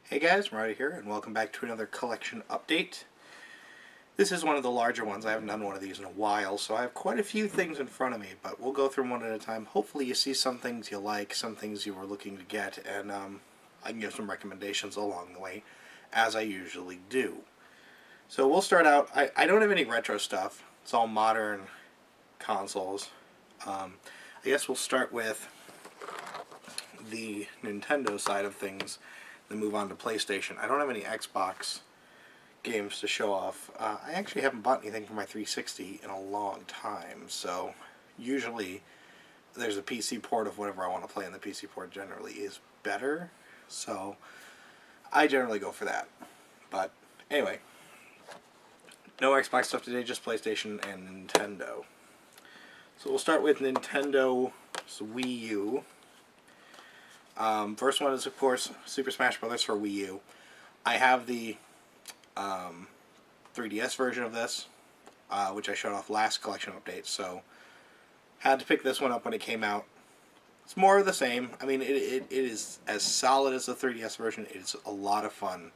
Hey guys, Marauder here, and welcome back to another collection update. This is one of the larger ones. I haven't done one of these in a while, so I have quite a few things in front of me, but we'll go through them one at a time. Hopefully you see some things you like, some things you were looking to get, and I can give some recommendations along the way, as I usually do. So we'll start out, I don't have any retro stuff. It's all modern consoles. I guess we'll start with the Nintendo side of things, then move on to PlayStation. I don't have any Xbox games to show off. I actually haven't bought anything for my 360 in a long time, so usually there's a PC port of whatever I want to play, and the PC port generally is better, so I generally go for that. But anyway, no Xbox stuff today, just PlayStation and Nintendo. So we'll start with Nintendo's Wii U. First one is, of course, Super Smash Bros. For Wii U. I have the 3DS version of this, which I showed off last collection update, so had to pick this one up when it came out. It's more of the same. I mean, it is as solid as the 3DS version. It's a lot of fun.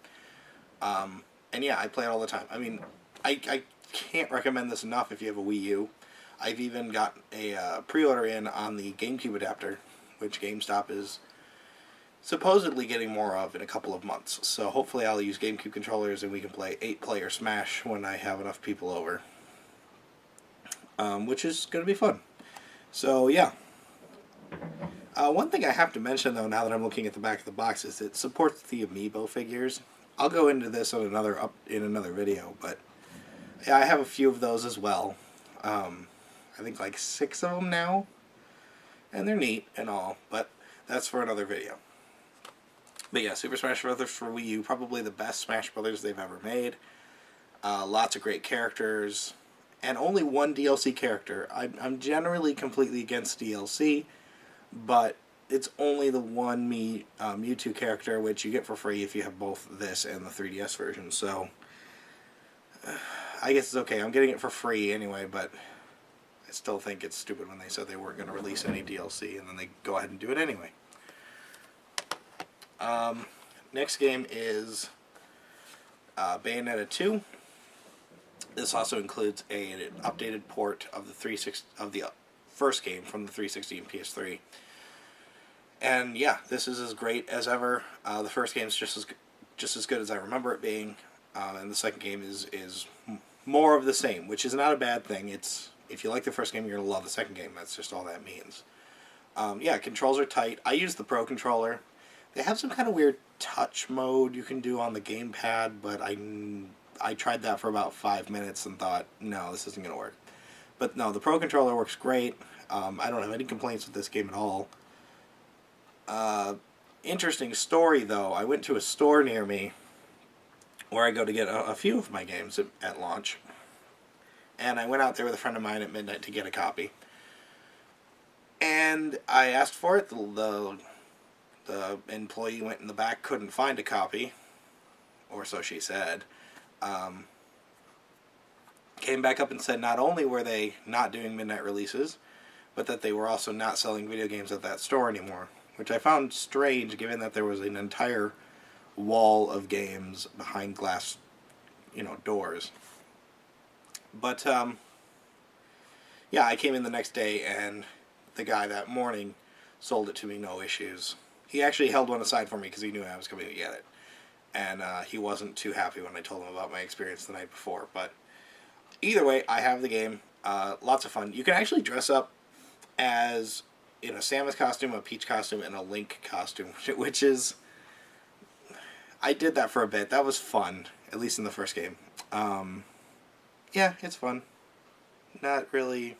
And yeah, I play it all the time. I mean, I can't recommend this enough if you have a Wii U. I've even got a pre-order in on the GameCube adapter, which GameStop is supposedly getting more of in a couple of months. So hopefully I'll use GameCube controllers and we can play 8-player Smash when I have enough people over. Which is going to be fun. So yeah. One thing I have to mention though, now that I'm looking at the back of the box, is it supports the Amiibo figures. I'll go into this on in another video, but yeah, I have a few of those as well. I think like 6 of them now. And they're neat and all, but that's for another video. But yeah, Super Smash Bros. For Wii U, probably the best Smash Bros. They've ever made. Lots of great characters, and only one DLC character. I'm generally completely against DLC, but it's only the one Mewtwo character, which you get for free if you have both this and the 3DS version. So I guess it's okay. I'm getting it for free anyway, but I still think it's stupid when they said they weren't going to release any DLC, and then they go ahead and do it anyway. Next game is Bayonetta 2. This also includes an updated port of the first game from the 360 and PS3. And yeah, this is as great as ever. The first game is just as good as I remember it being, and the second game is more of the same, which is not a bad thing. If you like the first game, you're gonna love the second game. That's just all that means. Yeah, controls are tight. I use the Pro controller. They have some kind of weird touch mode you can do on the gamepad, but I tried that for about 5 minutes and thought, no, this isn't going to work. But no, the Pro controller works great. I don't have any complaints with this game at all. Interesting story, though. I went to a store near me where I go to get a few of my games at launch. And I went out there with a friend of mine at midnight to get a copy. And I asked for it. The employee went in the back, couldn't find a copy, or so she said. Came back up and said not only were they not doing midnight releases, but that they were also not selling video games at that store anymore, which I found strange given that there was an entire wall of games behind glass, doors. But, yeah, I came in the next day and the guy that morning sold it to me, no issues. He actually held one aside for me because he knew I was coming to get it. And he wasn't too happy when I told him about my experience the night before. But either way, I have the game. Lots of fun. You can actually dress up as in a Samus costume, a Peach costume, and a Link costume, which is... I did that for a bit. That was fun, at least in the first game. Yeah, it's fun. Not really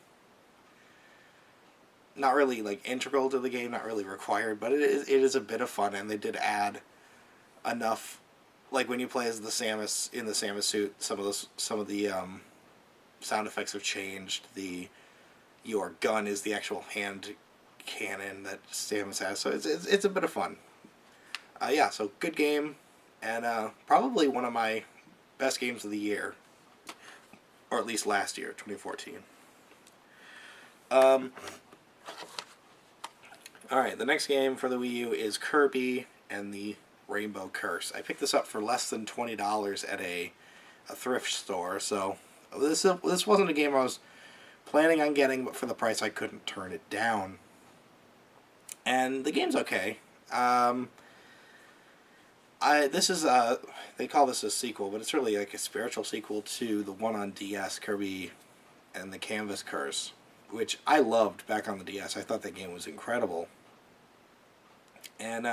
like integral to the game, not really required, but it is a bit of fun, and they did add enough, like when you play as the Samus in the Samus suit, some of the sound effects have changed. Your gun is the actual hand cannon that Samus has, so it's a bit of fun. Yeah, so good game, and probably one of my best games of the year, or at least last year, 2014. Alright, the next game for the Wii U is Kirby and the Rainbow Curse. I picked this up for less than $20 at a thrift store, so this wasn't a game I was planning on getting, but for the price I couldn't turn it down. And the game's okay. This is they call this a sequel, but it's really like a spiritual sequel to the one on DS, Kirby and the Canvas Curse, which I loved back on the DS. I thought that game was incredible. And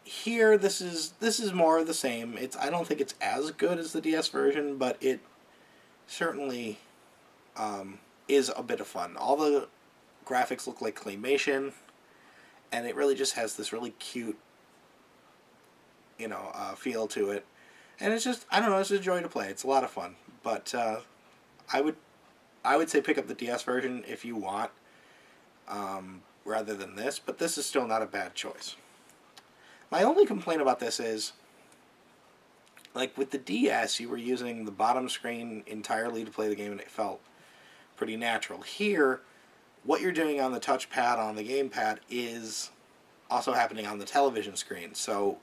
here, this is more of the same. I don't think it's as good as the DS version, but it certainly is a bit of fun. All the graphics look like claymation, and it really just has this really cute, feel to it. And it's just, I don't know, it's a joy to play. It's a lot of fun. But I would say pick up the DS version if you want, rather than this. But this is still not a bad choice. My only complaint about this is, like with the DS, you were using the bottom screen entirely to play the game, and it felt pretty natural. Here, what you're doing on the touchpad on the gamepad is also happening on the television screen. So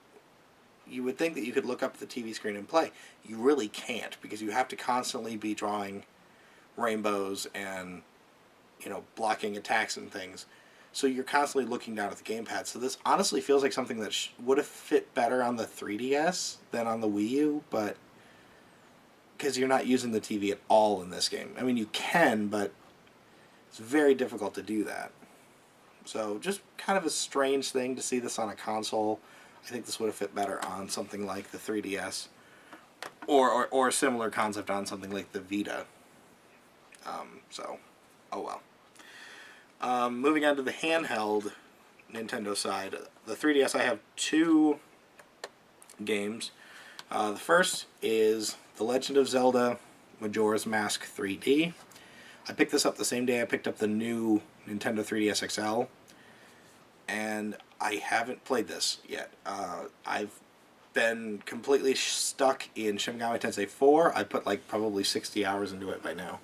you would think that you could look up at the TV screen and play. You really can't, because you have to constantly be drawing rainbows and, blocking attacks and things. So you're constantly looking down at the gamepad. So this honestly feels like something that would have fit better on the 3DS than on the Wii U, but because you're not using the TV at all in this game. I mean, you can, but it's very difficult to do that. So just kind of a strange thing to see this on a console. I think this would have fit better on something like the 3DS, or a similar concept on something like the Vita. So, oh well. Moving on to the handheld Nintendo side, the 3DS, I have two games. The first is The Legend of Zelda Majora's Mask 3D. I picked this up the same day I picked up the new Nintendo 3DS XL, and I haven't played this yet. I've been completely stuck in Shin Megami Tensei 4. I put like probably 60 hours into it by now.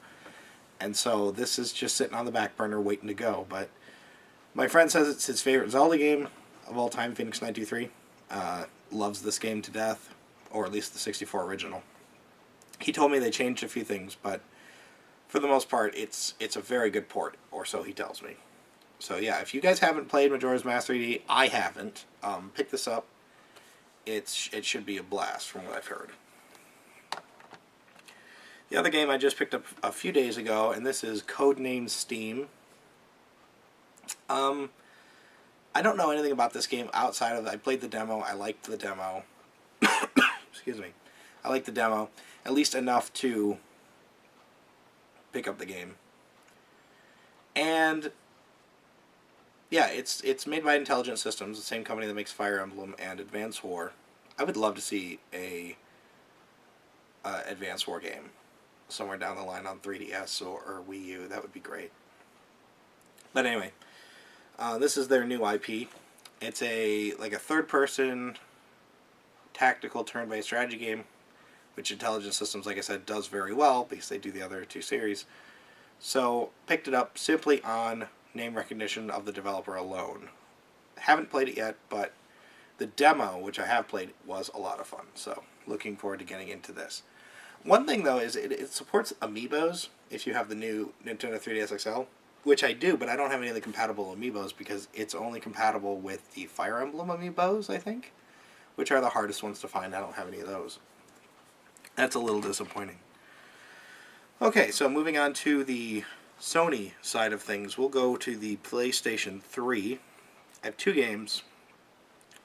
And so this is just sitting on the back burner waiting to go. But my friend says it's his favorite Zelda game of all time, Phoenix 923. Loves this game to death, or at least the 64 original. He told me they changed a few things, but for the most part, it's a very good port, or so he tells me. So yeah, if you guys haven't played Majora's Mask 3D, I haven't. Pick this up. It should be a blast from what I've heard. The other game I just picked up a few days ago, and this is codenamed Steam. I don't know anything about this game outside of I played the demo. I liked the demo. Excuse me. I liked the demo, at least enough to pick up the game. And yeah, it's made by Intelligent Systems, the same company that makes Fire Emblem and Advance War. I would love to see a Advance War game somewhere down the line on 3DS or Wii U. That would be great. But anyway, this is their new IP. It's a third-person tactical turn-based strategy game, which Intelligent Systems, like I said, does very well because they do the other two series. So picked it up simply on name recognition of the developer alone. Haven't played it yet, but the demo, which I have played, was a lot of fun. So looking forward to getting into this. One thing, though, is it supports amiibos if you have the new Nintendo 3DS XL, which I do, but I don't have any of the compatible amiibos because it's only compatible with the Fire Emblem amiibos, I think, which are the hardest ones to find. I don't have any of those. That's a little disappointing. Okay, so moving on to the Sony side of things, we'll go to the PlayStation 3. I have two games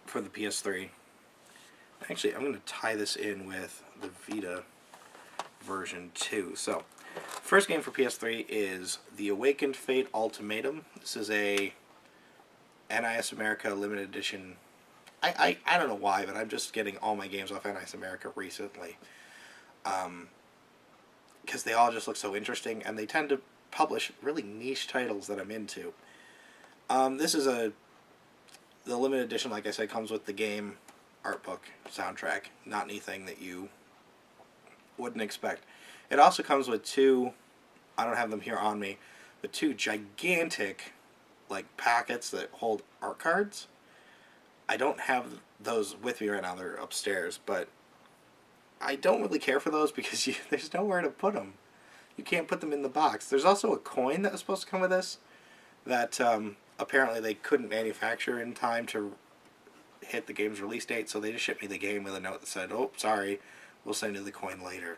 for the PS3. Actually, I'm going to tie this in with the Vita version 2. So, first game for PS3 is The Awakened Fate Ultimatum. This is a NIS America limited edition. I don't know why, but I'm just getting all my games off NIS America recently. Because they all just look so interesting, and they tend to publish really niche titles that I'm into. This is the limited edition, like I said, comes with the game, art book, soundtrack, not anything that you wouldn't expect. It also comes with two, I don't have them here on me, but two gigantic packets that hold art cards. I don't have those with me right now. They're upstairs, but I don't really care for those because there's nowhere to put them. You can't put them in the box. There's also a coin that was supposed to come with this that apparently they couldn't manufacture in time to hit the game's release date, so they just shipped me the game with a note that said, "Oh, sorry, we'll send you the coin later."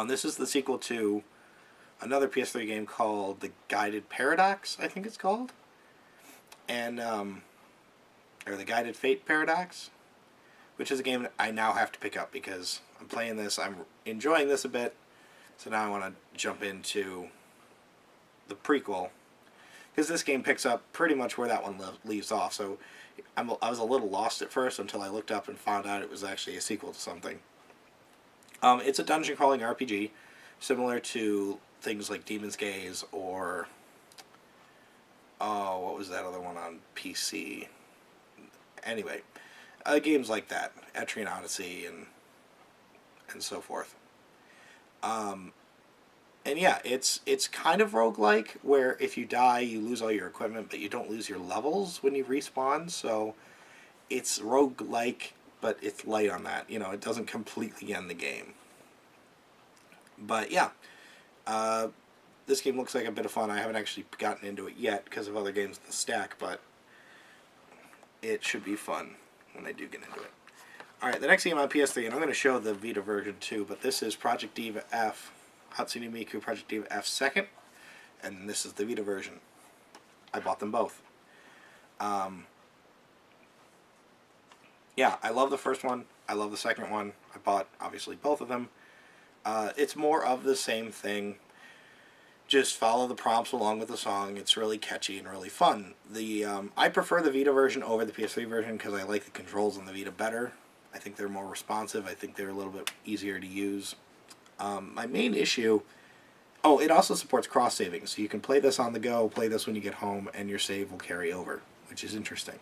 This is the sequel to another PS3 game called The Guided Paradox, I think it's called, and or The Guided Fate Paradox, which is a game that I now have to pick up because I'm playing this, I'm enjoying this a bit, so now I want to jump into the prequel, because this game picks up pretty much where that one leaves off, so I was a little lost at first until I looked up and found out it was actually a sequel to something. It's a dungeon crawling RPG, similar to things like Demon's Gaze or, oh, what was that other one on PC? Anyway, games like that, Etrian Odyssey and so forth. And yeah, it's kind of roguelike, where if you die, you lose all your equipment, but you don't lose your levels when you respawn, so it's roguelike, but it's light on that. You know, it doesn't completely end the game. But yeah, this game looks like a bit of fun. I haven't actually gotten into it yet because of other games in the stack, but it should be fun when I do get into it. Alright, the next game on PS3, and I'm going to show the Vita version too, but this is Project Diva F, Hatsune Miku Project Diva F 2nd, and this is the Vita version. I bought them both. Yeah, I love the first one. I love the second one. I bought, obviously, both of them. It's more of the same thing. Just follow the prompts along with the song. It's really catchy and really fun. I prefer the Vita version over the PS3 version because I like the controls on the Vita better. I think they're more responsive. I think they're a little bit easier to use. My main issue... Oh, it also supports cross-saving, so you can play this on the go, play this when you get home, and your save will carry over, which is interesting.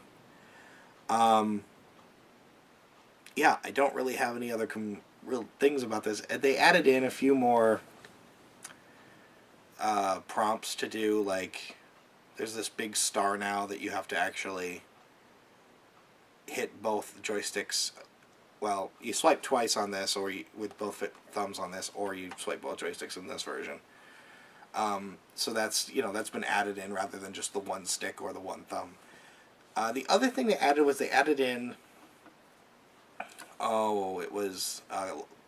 Yeah, I don't really have any other real things about this. They added in a few more prompts to do, like, there's this big star now that you have to actually hit both joysticks. Well, you swipe twice on this, or with both thumbs on this, or you swipe both joysticks in this version. So that's, that's been added in rather than just the one stick or the one thumb. The other thing they added was they added in, it was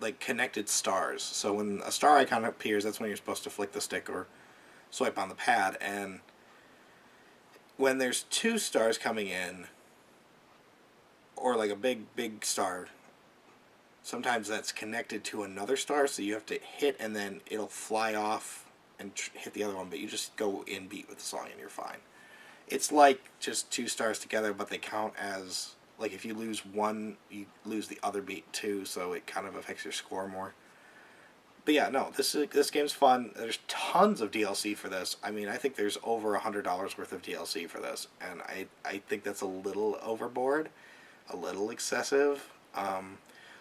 like connected stars. So when a star icon appears, that's when you're supposed to flick the stick or swipe on the pad. And when there's two stars coming in, or like a big star, sometimes that's connected to another star, so you have to hit and then it'll fly off and hit the other one, but you just go in beat with the song and you're fine. It's like just two stars together, but they count as, like, if you lose one, you lose the other beat too, so it kind of affects your score more. But yeah, no, this game's fun. There's tons of DLC for this. I mean, I think there's over $100 worth of DLC for this, and I think that's a little overboard, a little excessive. I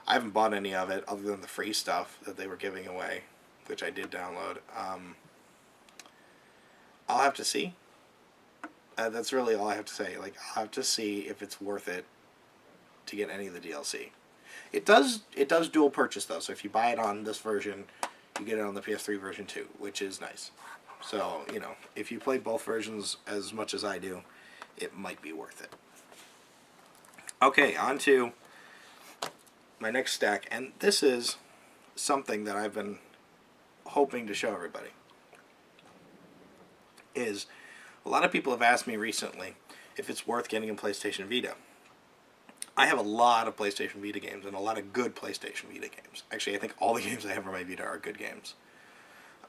haven't bought any of it other than the free stuff that they were giving away, which I did download. I'll have to see. That's really all I have to say. Like, I'll have to see if it's worth it to get any of the DLC. It does dual purchase though, so if you buy it on this version, you get it on the PS3 version too, which is nice. So, if you play both versions as much as I do, it might be worth it. Okay, on to my next stack, and this is something that I've been hoping to show everybody. Is a lot of people have asked me recently if it's worth getting a PlayStation Vita. I have a lot of PlayStation Vita games and a lot of good PlayStation Vita games. Actually, I think all the games I have for my Vita are good games.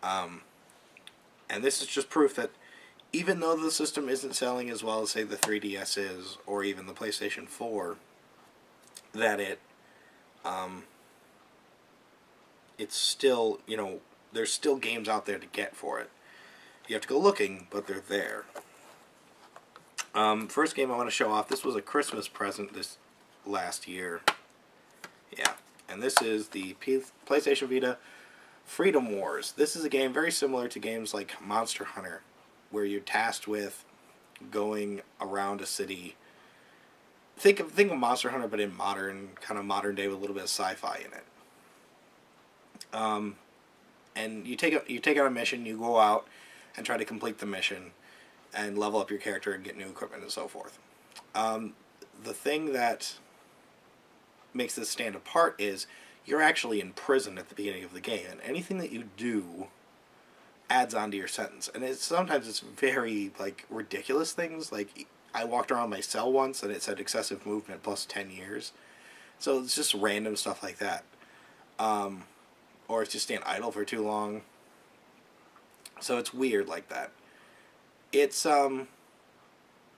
And this is just proof that even though the system isn't selling as well as, say, the 3DS is, or even the PlayStation 4, that it's still, there's still games out there to get for it. You have to go looking, but they're there. First game I want to show off, this was a Christmas present this last year. Yeah, and this is the PlayStation Vita Freedom Wars. This is a game very similar to games like Monster Hunter, where you're tasked with going around a city think of Monster Hunter, but in kind of modern day with a little bit of sci-fi in it. And you take on a mission, you go out and try to complete the mission, and level up your character and get new equipment and so forth. The thing that makes this stand apart is you're actually in prison at the beginning of the game, and anything that you do adds on to your sentence. And sometimes it's very like ridiculous things. Like I walked around my cell once and it said excessive movement plus 10 years. So it's just random stuff like that. Or it's just staying idle for too long. So it's weird like that. It's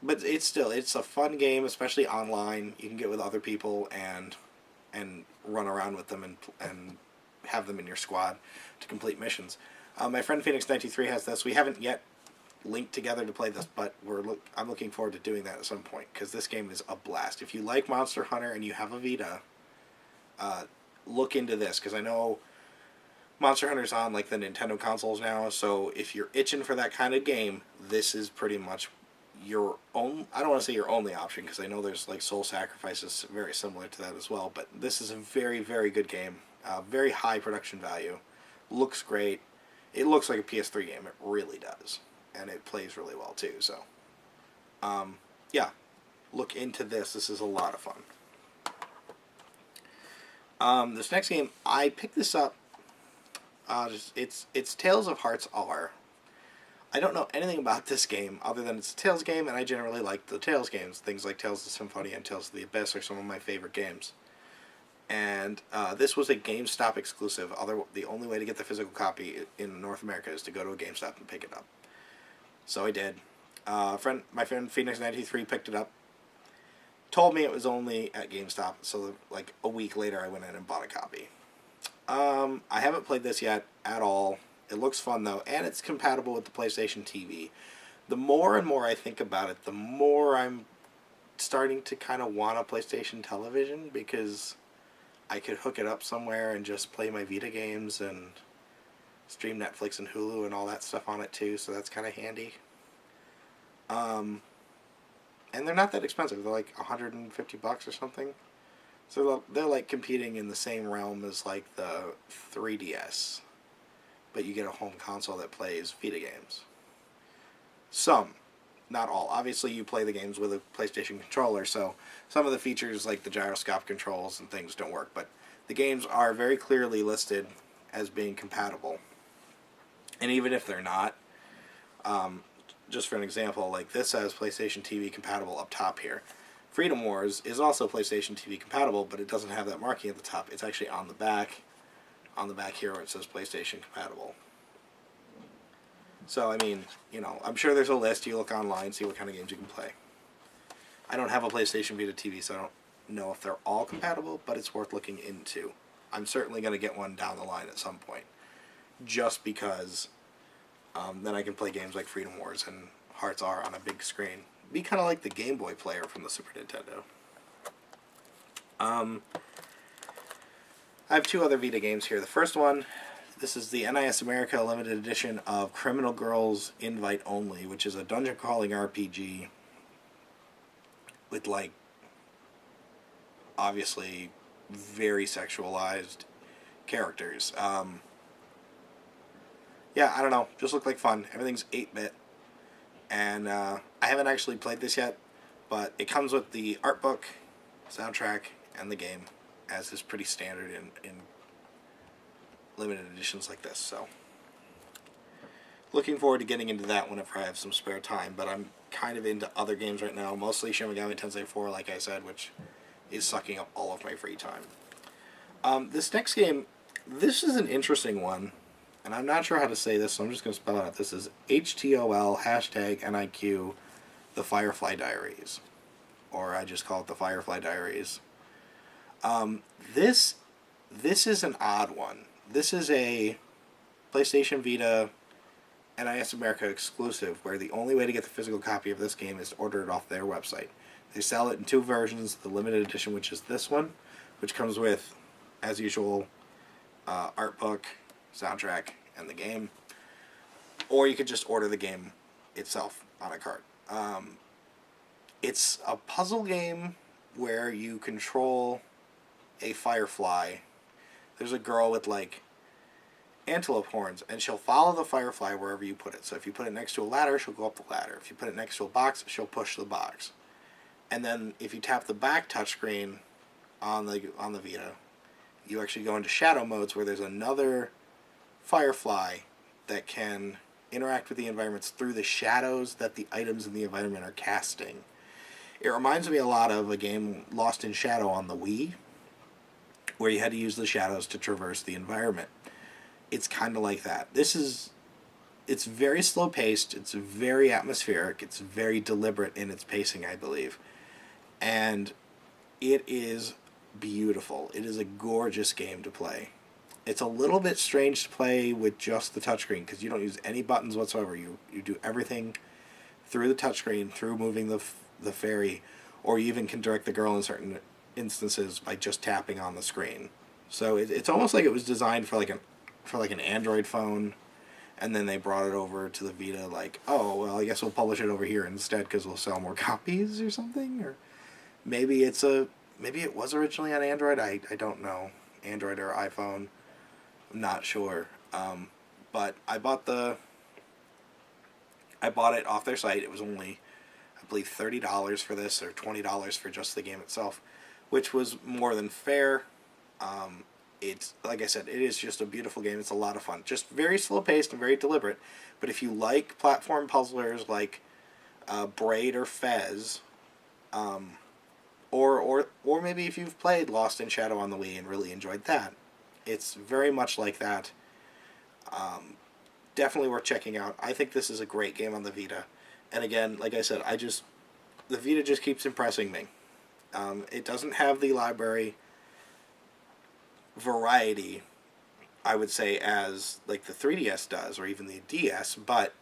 but it's a fun game, especially online. You can get with other people and run around with them and have them in your squad to complete missions. My friend Phoenix93 has this. We haven't yet linked together to play this, but I'm looking forward to doing that at some point because this game is a blast. If you like Monster Hunter and you have a Vita, look into this because I know Monster Hunter's on like the Nintendo consoles now. So if you're itching for that kind of game, this is pretty much your own. I don't want to say your only option because I know there's like Soul Sacrifices very similar to that as well. But this is a very, very good game. Very high production value. Looks great. It looks like a PS3 game. It really does. And it plays really well too. So, yeah. Look into this. This is a lot of fun. This next game, I picked this up. It's Tales of Hearts R. I don't know anything about this game other than it's a Tales game, and I generally like the Tales games. Things like Tales of Symphonia and Tales of the Abyss are some of my favorite games. And this was a GameStop exclusive. The only way to get the physical copy in North America is to go to a GameStop and pick it up. So I did. My friend Phoenix93 picked it up. Told me it was only at GameStop, so like a week later I went in and bought a copy. I haven't played this yet at all. It looks fun though, and it's compatible with the PlayStation TV. The more and more I think about it, the more I'm starting to kind of want a PlayStation television because I could hook it up somewhere and just play my Vita games and stream Netflix and Hulu and all that stuff on it too, so that's kind of handy. And they're not that expensive. They're like $150 or something. So they're like competing in the same realm as like the 3DS. But you get a home console that plays Vita games. Some, not all. Obviously you play the games with a PlayStation controller, so some of the features like the gyroscope controls and things don't work. But the games are very clearly listed as being compatible. And even if they're not, just for an example, like this says PlayStation TV compatible up top here. Freedom Wars is also PlayStation TV compatible, but it doesn't have that marking at the top. It's actually on the back here where it says PlayStation compatible. So, I mean, you know, I'm sure there's a list. You look online, see what kind of games you can play. I don't have a PlayStation Vita TV, so I don't know if they're all compatible, but it's worth looking into. I'm certainly going to get one down the line at some point, just because then I can play games like Freedom Wars and Hearts R on a big screen. Be kind of like the Game Boy player from the Super Nintendo. I have two other Vita games here. The first one, this is the NIS America limited edition of Criminal Girls Invite Only, which is a dungeon crawling RPG with, like, obviously very sexualized characters. Yeah, I don't know. Just look like fun. Everything's 8-bit. And I haven't actually played this yet, but it comes with the art book, soundtrack, and the game, as is pretty standard in limited editions like this. So, looking forward to getting into that whenever I have some spare time, but I'm kind of into other games right now, mostly Shin Megami Tensei 4, like I said, which is sucking up all of my free time. This next game, this is an interesting one. And I'm not sure how to say this, so I'm just going to spell it out. This is HTOL #NIQ, the Firefly Diaries. Or I just call it the Firefly Diaries. This is an odd one. This is a PlayStation Vita NIS America exclusive, where the only way to get the physical copy of this game is to order it off their website. They sell it in two versions, the limited edition, which is this one, which comes with, as usual, art book, soundtrack, and the game, or you could just order the game itself on a cart. It's a puzzle game where you control a Firefly. There's a girl with like antelope horns, and she'll follow the Firefly wherever you put it. So if you put it next to a ladder, she'll go up the ladder. If you put it next to a box, she'll push the box. And then if you tap the back touchscreen on the Vita, you actually go into shadow modes where there's another Firefly that can interact with the environments through the shadows that the items in the environment are casting. It reminds me a lot of a game Lost in Shadow on the Wii, where you had to use the shadows to traverse the environment. It's kind of like that. It's very slow paced, it's very atmospheric, it's very deliberate in its pacing, I believe. And it is beautiful. It is a gorgeous game to play. It's a little bit strange to play with just the touchscreen because you don't use any buttons whatsoever. You do everything through the touchscreen, through moving the fairy, or you even can direct the girl in certain instances by just tapping on the screen. So it's almost like it was designed for an Android phone, and then they brought it over to the Vita like, oh, well, I guess we'll publish it over here instead because we'll sell more copies or something. Or maybe it was originally on Android. I don't know. Android or iPhone. I'm not sure. But I bought it off their site. It was only, I believe, $30 for this, or $20 for just the game itself, which was more than fair. It's, like I said, it is just a beautiful game. It's a lot of fun. Just very slow-paced and very deliberate. But if you like platform puzzlers like Braid or Fez, or maybe if you've played Lost in Shadow on the Wii and really enjoyed that, it's very much like that. Definitely worth checking out. I think this is a great game on the Vita. And again, like I said, the Vita just keeps impressing me. It doesn't have the library variety, I would say, as like the 3DS does, or even the DS, but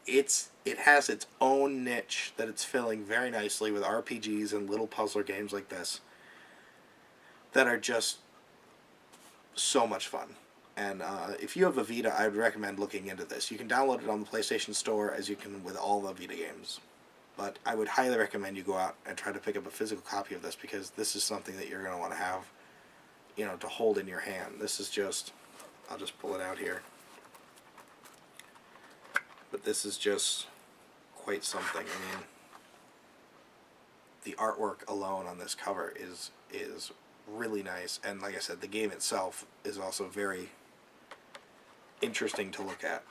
it has its own niche that it's filling very nicely with RPGs and little puzzler games like this that are just so much fun. And if you have a Vita, I would recommend looking into this. You can download it on the PlayStation Store, as you can with all the Vita games. But I would highly recommend you go out and try to pick up a physical copy of this, because this is something that you're going to want to have, to hold in your hand. This is just, I'll just pull it out here. But this is just quite something. I mean, the artwork alone on this cover is really nice, and like I said, the game itself is also very interesting to look at.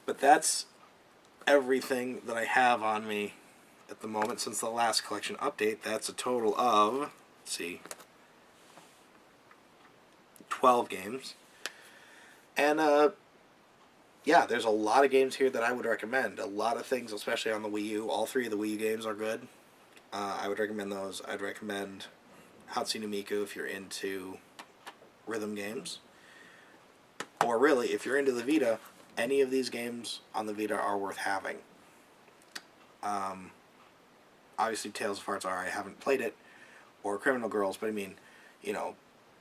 But that's everything that I have on me at the moment since the last collection update. That's a total of, let's see, 12 games. And yeah, there's a lot of games here that I would recommend. A lot of things, especially on the Wii U. All three of the Wii U games are good. I would recommend those. I'd recommend Hatsune Miku if you're into rhythm games. Or really, if you're into the Vita, any of these games on the Vita are worth having. Obviously, Tales of Hearts R, I haven't played it, or Criminal Girls, but I mean,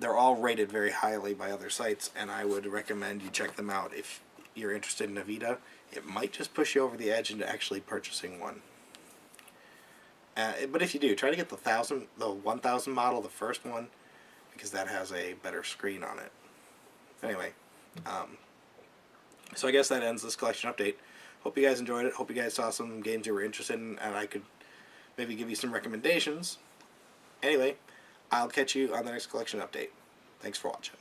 they're all rated very highly by other sites, and I would recommend you check them out if you're interested in a Vita. It might just push you over the edge into actually purchasing one. But if you do, try to get the 1000 model, the first one, because that has a better screen on it. Anyway, so I guess that ends this collection update. Hope you guys enjoyed it. Hope you guys saw some games you were interested in, and I could maybe give you some recommendations. Anyway, I'll catch you on the next collection update. Thanks for watching.